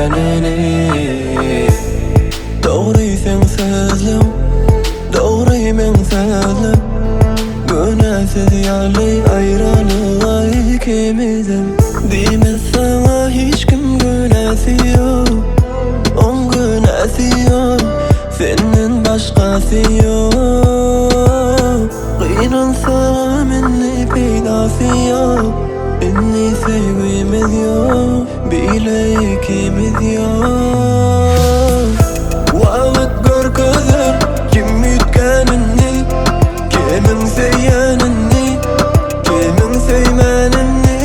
söýleneni. Dogry sen sözlüm, dogry men sözlüm. Günäsiz ýaly aýralyğa ikimizem. Diýmez sana hiç kim günäsi ýok, on günäsi ýok, senden başgasy ýok. Gynansa meni peýdasy ýok, inni sevgimiz ýok, bile ikimiz ýok. Wagt görkezler kim ýitkenini, kimin seýenini, kimin seýmenini.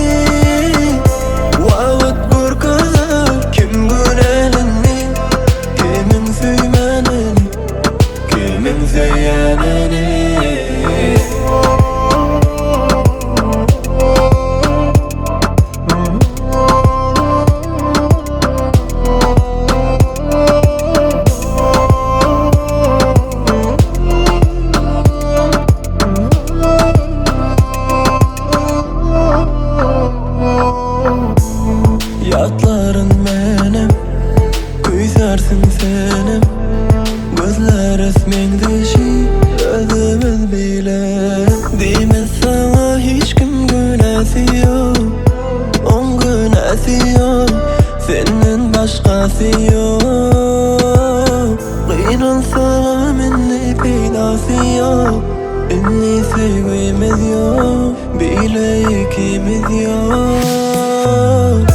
Wagt görkezler kim günelini, kimin seýmenini, kimin seýenini. Yatların menem, küýsersin senem. Gözler esmeň dişi, özümüz bilen. Diýmez sana hiç kim günäsi ýok, on günäsi ýok, senden başgasy ýok. Gynansa meni peýdasy ýok, inni sevgimiz ýok, bile ikimiz ýok.